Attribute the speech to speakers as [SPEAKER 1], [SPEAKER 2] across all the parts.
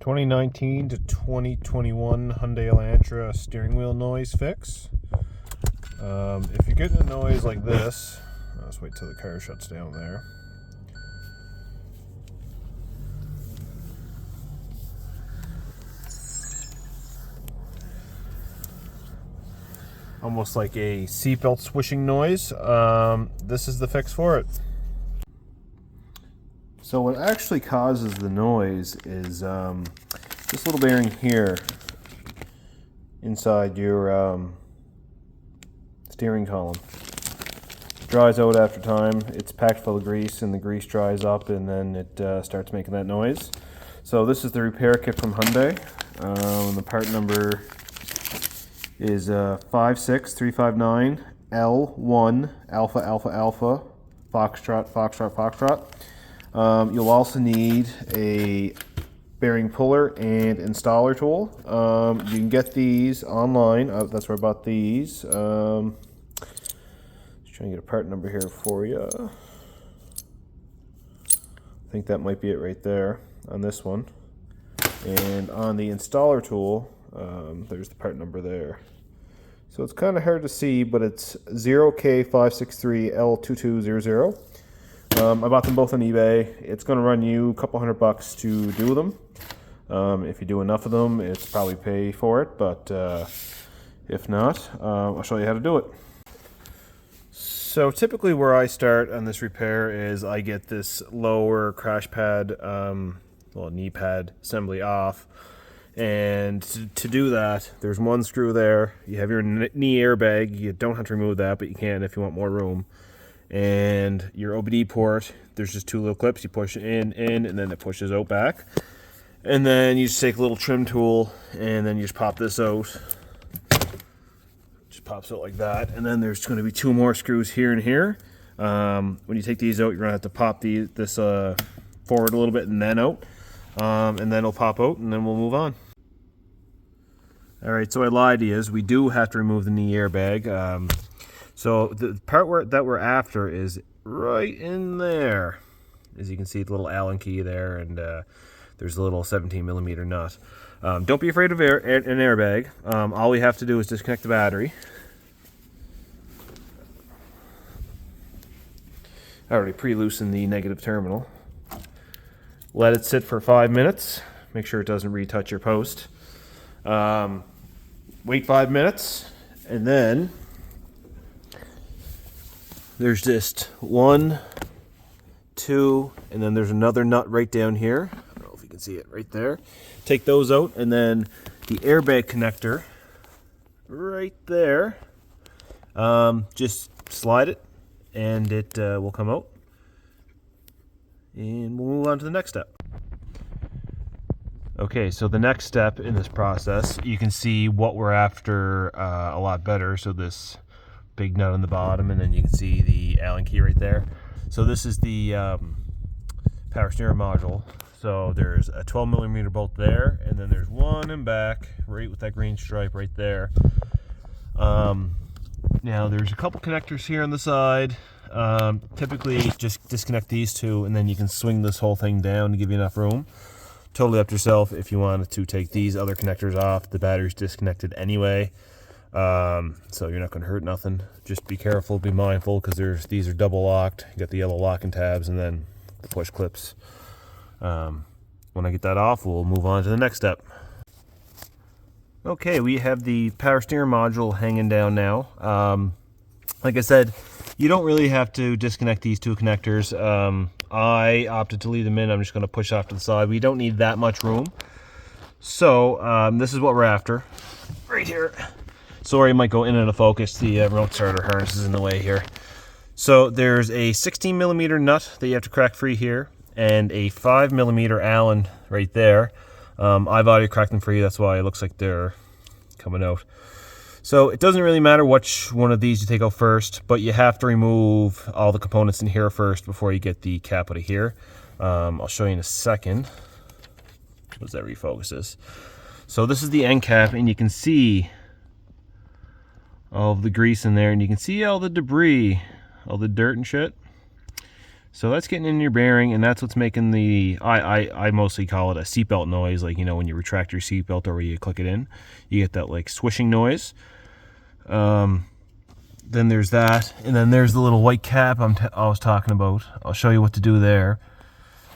[SPEAKER 1] 2019 to 2021 Hyundai Elantra steering wheel noise fix. If you're getting a noise like this, let's wait till the car shuts down there. Almost like a seatbelt swishing noise. This is the fix for it. So what actually causes the noise is this little bearing here inside your steering column. It dries out after time. It's packed full of grease, and the grease dries up, and then it starts making that noise. So this is the repair kit from Hyundai. The part number is 56359 L1 Alpha Alpha Alpha Foxtrot Foxtrot Foxtrot. You'll also need a bearing puller and installer tool. You can get these online. That's where I bought these. Just trying to get a part number here for you. I think that might be it right there on this one. And on the installer tool, there's the part number there. So it's kind of hard to see, but it's 0K563L2200. I bought them both on eBay. It's going to run you a couple $100 to do them. If you do enough of them, it's probably pay for it, but if not, I'll show you how to do it. So typically where I start on this repair is I get this lower crash pad, knee pad assembly off. And to do that, there's one screw there. You have your knee airbag. You don't have to remove that, but you can if you want more room. And your OBD port, there's just two little clips. You push it in, and then it pushes out back. And then you just take a little trim tool, and then you just pop this out. Just pops out like that. And then there's going to be two more screws here and here. When you take these out, you're going to have to pop this forward a little bit and then out. And then it'll pop out, and then we'll move on. Alright, so I lied to you. We do have to remove the knee airbag. So the part that we're after is right in there. As you can see, the little Allen key there, and there's a little 17mm nut. Don't be afraid of an airbag. All we have to do is disconnect the battery. I already pre-loosened the negative terminal. Let it sit for 5 minutes. Make sure it doesn't retouch your post. Wait 5 minutes, and then there's just 1, 2, and then there's another nut right down here. I don't know if you can see it right there. Take those out, and then the airbag connector right there. Just slide it, and it will come out. And we'll move on to the next step. Okay, so the next step in this process, you can see what we're after a lot better. So this big nut on the bottom, and then you can see the Allen key right there. So this is the power steering module. So there's a 12mm bolt there, and then there's one in back, right with that green stripe right there. Now there's a couple connectors here on the side. Typically just disconnect these two, and then you can swing this whole thing down to give you enough room. Totally up to yourself if you wanted to take these other connectors off. The battery's disconnected anyway, so you're not going to hurt nothing. Just be careful, be mindful, because these are double locked. You got the yellow locking tabs and then the push clips. When I get that off, we'll move on to the next step. Okay, we have the power steering module hanging down now. Like I said, you don't really have to disconnect these two connectors. I opted to leave them in. I'm just going to push off to the side. We don't need that much room. So this is what we're after right here. Sorry, it might go in and out of focus. The remote starter harness is in the way here. So there's a 16mm nut that you have to crack free here, and a 5mm Allen right there. I've already cracked them free. That's why it looks like they're coming out. So it doesn't really matter which one of these you take out first, but you have to remove all the components in here first before you get the cap out of here. I'll show you in a second. As that refocuses. So this is the end cap, and you can see all of the grease in there, and you can see all the debris, all the dirt and shit. So that's getting in your bearing, and that's what's making the, I mostly call it a seatbelt noise, like, you know, when you retract your seatbelt or when you click it in, you get that like swishing noise. Then there's that, and then there's the little white cap I was talking about. I'll show you what to do there.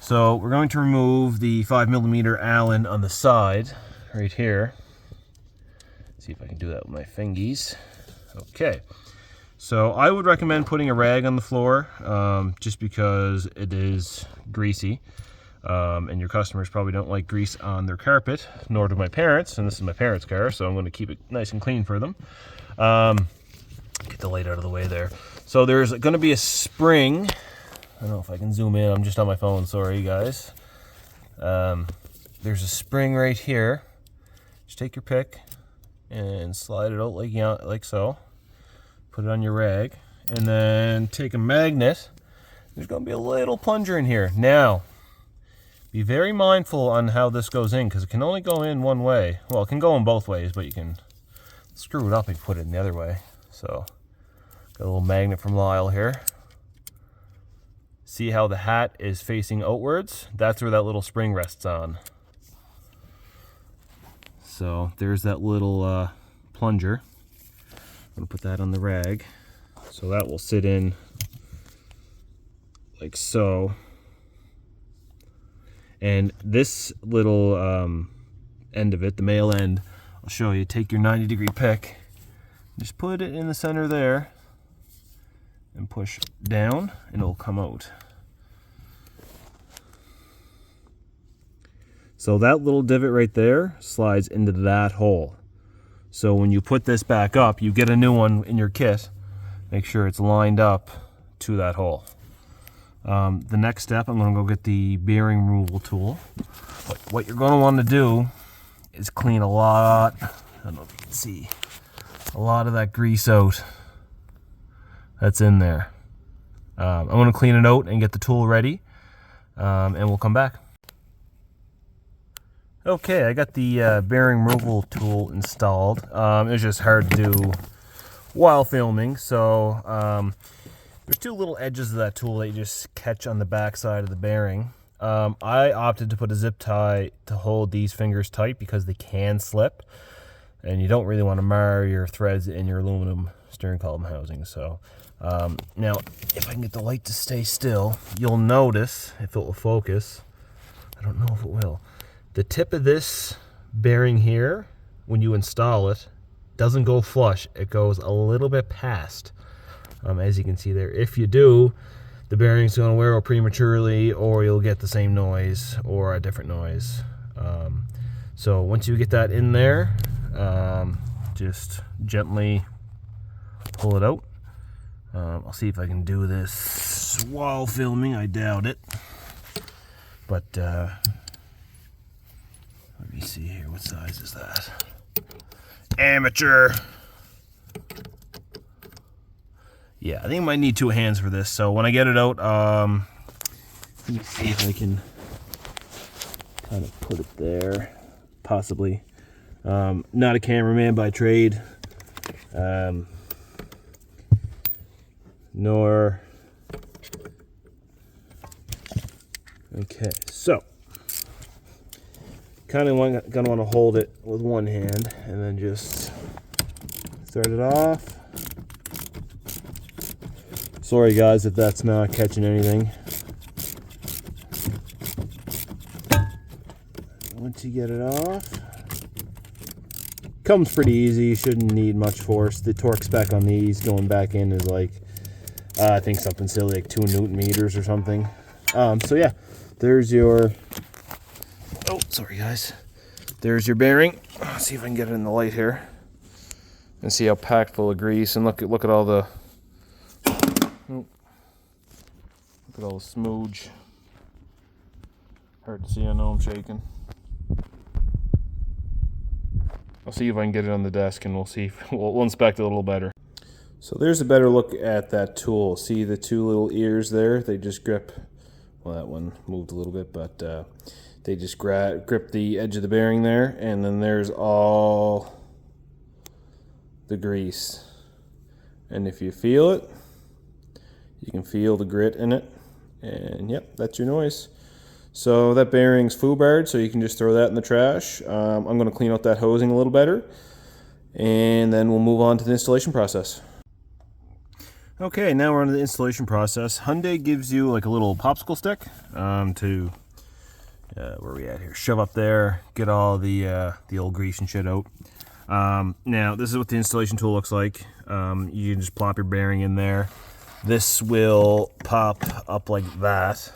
[SPEAKER 1] So we're going to remove the 5mm Allen on the side, right here. See if I can do that with my fingies. Okay. So I would recommend putting a rag on the floor, just because it is greasy. And your customers probably don't like grease on their carpet, nor do my parents. And this is my parents' car, so I'm going to keep it nice and clean for them. Get the light out of the way there. So there's going to be a spring. I don't know if I can zoom in. I'm just on my phone. Sorry, guys. There's a spring right here. Just take your pick and slide it out like so. Put it on your rag, and then take a magnet. There's going to be a little plunger in here. Now, be very mindful on how this goes in, because it can only go in one way. Well, it can go in both ways, but you can screw it up and put it in the other way. So, got a little magnet from Lyle here. See how the hat is facing outwards? That's where that little spring rests on. So, there's that little plunger. I'm going to put that on the rag, so that will sit in like so. And this little end of it, the male end, I'll show you. Take your 90-degree pick, just put it in the center there, and push down, and it'll come out. So that little divot right there slides into that hole. So when you put this back up, you get a new one in your kit. Make sure it's lined up to that hole. The next step, I'm going to go get the bearing removal tool. But what you're going to want to do is clean a lot, I don't know if you can see, a lot of that grease out that's in there. I'm going to clean it out and get the tool ready, and we'll come back. Okay, I got the bearing removal tool installed. It was just hard to do while filming, so there's two little edges of that tool that you just catch on the back side of the bearing. I opted to put a zip tie to hold these fingers tight because they can slip, and you don't really want to mar your threads in your aluminum steering column housing. So now, if I can get the light to stay still, you'll notice, if it will focus, I don't know if it will, the tip of this bearing here, when you install it, doesn't go flush. It goes a little bit past, as you can see there. If you do, the bearing's going to wear out prematurely, or you'll get the same noise or a different noise. So once you get that in there, just gently pull it out. I'll see if I can do this while filming. I doubt it, but let me see here. What size is that? Amateur. Yeah, I think I might need two hands for this. So when I get it out, let me see if I can kind of put it there. Possibly. Not a cameraman by trade. Nor. Okay, so kind of gonna want to hold it with one hand and then just thread it off. Sorry guys if that's not catching anything. Once you get it off, comes pretty easy. You shouldn't need much force. The torque spec on these going back in is like I think something silly like 2 Newton meters or something. So yeah, there's your, oh sorry guys, there's your bearing. Let's see if I can get it in the light here and see how packed full of grease, and look at all the, look at all the smooge. Hard to see, I know I'm shaking. I'll see if I can get it on the desk, and we'll see if we'll inspect it a little better. So there's a better look at that tool. See the two little ears there? They just grip. Well, that one moved a little bit, but they just grip the edge of the bearing there, and then there's all the grease. And if you feel it, you can feel the grit in it. And yep, that's your noise. So that bearing's foobarred, so you can just throw that in the trash. I'm going to clean out that hosing a little better, and then we'll move on to the installation process. Okay, now we're on to the installation process. Hyundai gives you like a little popsicle stick to where are we at here? Shove up there, get all the old grease and shit out. Now this is what the installation tool looks like. You can just plop your bearing in there. This will pop up like that.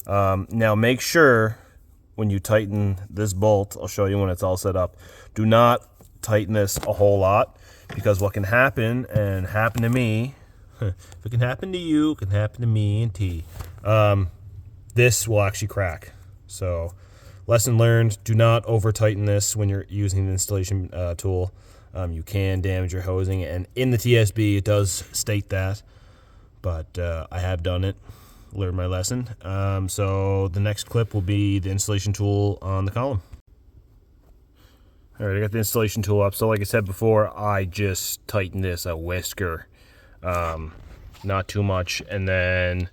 [SPEAKER 1] Now make sure when you tighten this bolt, I'll show you when it's all set up, do not tighten this a whole lot, because what can happen, and happen to me, if it can happen to you, it can happen to me and T, this will actually crack. So lesson learned, do not over tighten this when you're using the installation tool. You can damage your hosing, and in the TSB it does state that, but I have done it, learned my lesson. So the next clip will be the installation tool on the column. All right, I got the installation tool up. So like I said before, I just tighten this a whisker, not too much, and then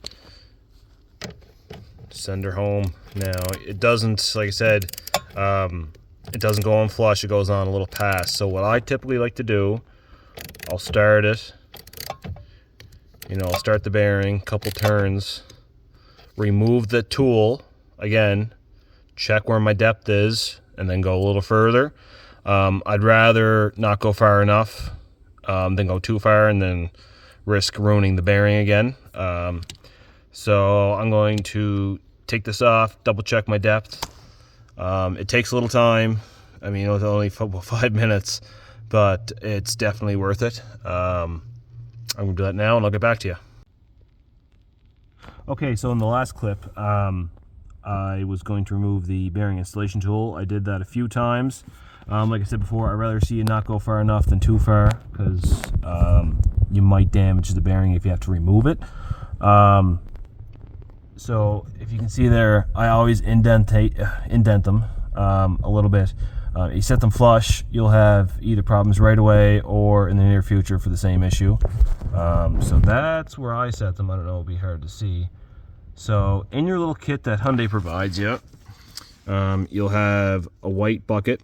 [SPEAKER 1] send her home. Now it doesn't, like I said, it doesn't go on flush, it goes on a little pass. So what I typically like to do, I'll start it, I'll start the bearing, couple turns, remove the tool, again, check where my depth is, and then go a little further. I'd rather not go far enough than go too far and then risk ruining the bearing again. So I'm going to take this off, double check my depth. It takes a little time. I mean, it was only about 5 minutes, but it's definitely worth it. I'm going to do that now, and I'll get back to you. Okay, so in the last clip, I was going to remove the bearing installation tool. I did that a few times. Like I said before, I'd rather see you not go far enough than too far, because you might damage the bearing if you have to remove it. So if you can see there, I always indent them a little bit. You set them flush, you'll have either problems right away or in the near future for the same issue. So that's where I set them. I don't know, it'll be hard to see. So in your little kit that Hyundai provides you, you'll have a white bucket,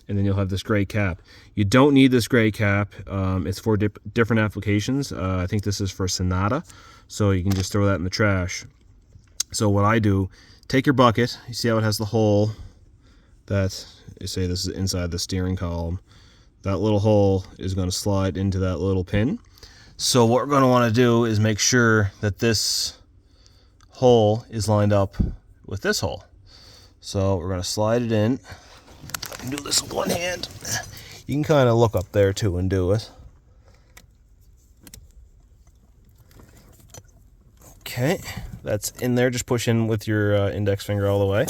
[SPEAKER 1] and then you'll have this gray cap. You don't need this gray cap. It's for different applications. I think this is for Sonata, so you can just throw that in the trash. So what I do, take your bucket, you see how it has the hole that, you say this is inside the steering column. That little hole is going to slide into that little pin. So what we're going to want to do is make sure that this hole is lined up with this hole. So we're going to slide it in. I can do this with one hand. You can kind of look up there too and do it. Okay, that's in there. Just push in with your index finger all the way.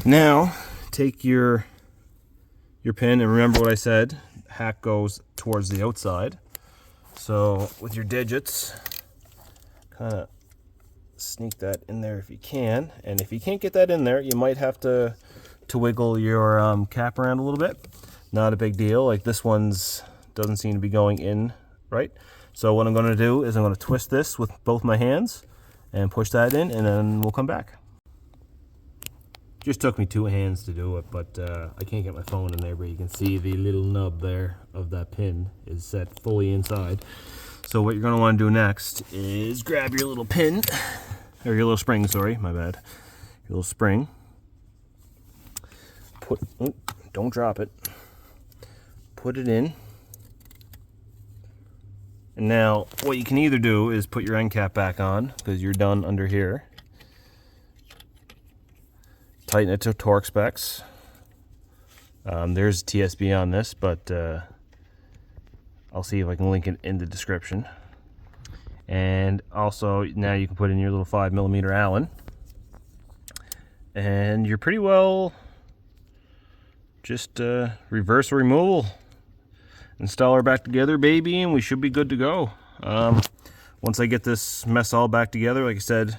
[SPEAKER 1] Now, take your pin, and remember what I said, hack goes towards the outside. So with your digits, kind of sneak that in there if you can. And if you can't get that in there, you might have to wiggle your cap around a little bit. Not a big deal. Like this one's doesn't seem to be going in right. So what I'm going to do is I'm going to twist this with both my hands and push that in, and then we'll come back. Just took me 2 hands to do it, but I can't get my phone in there, but you can see the little nub there of that pin is set fully inside. So what you're going to want to do next is grab your little pin, or your little spring, sorry, my bad. Your little spring. Don't drop it. Put it in. And now, what you can either do is put your end cap back on, because you're done under here. Tighten it to torque specs. There's TSB on this, but I'll see if I can link it in the description. And also, now you can put in your little 5mm Allen. And you're pretty well just reverse removal. Install her back together, baby, and we should be good to go. Once I get this mess all back together, like I said,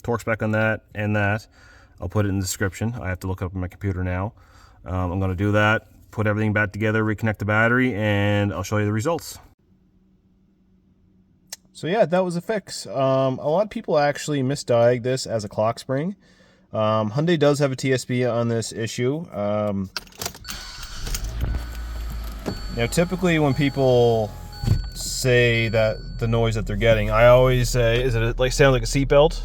[SPEAKER 1] torque spec on that and that, I'll put it in the description. I have to look up on my computer now. I'm going to do that, put everything back together, reconnect the battery, and I'll show you the results. So yeah, that was a fix. A lot of people actually misdiag this as a clock spring. Hyundai does have a TSB on this issue. Now, typically when people say that the noise that they're getting, I always say, is it like sound like a seatbelt?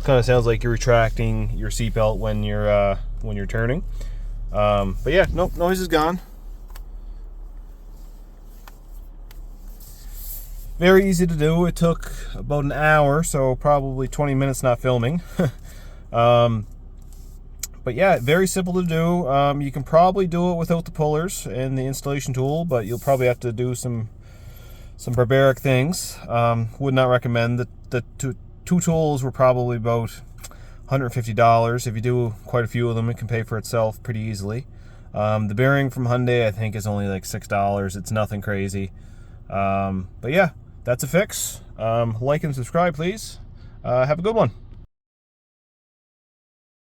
[SPEAKER 1] Kind of sounds like you're retracting your seatbelt when you're turning. But yeah, nope, noise is gone. Very easy to do. It took about an hour, so probably 20 minutes not filming. But yeah, very simple to do. You can probably do it without the pullers and the installation tool, but you'll probably have to do some barbaric things. Would not recommend. The two tools were probably about $150. If you do quite a few of them, it can pay for itself pretty easily. The bearing from Hyundai, I think, is only like $6. It's nothing crazy. But yeah, that's a fix. Like and subscribe, please. Have a good one.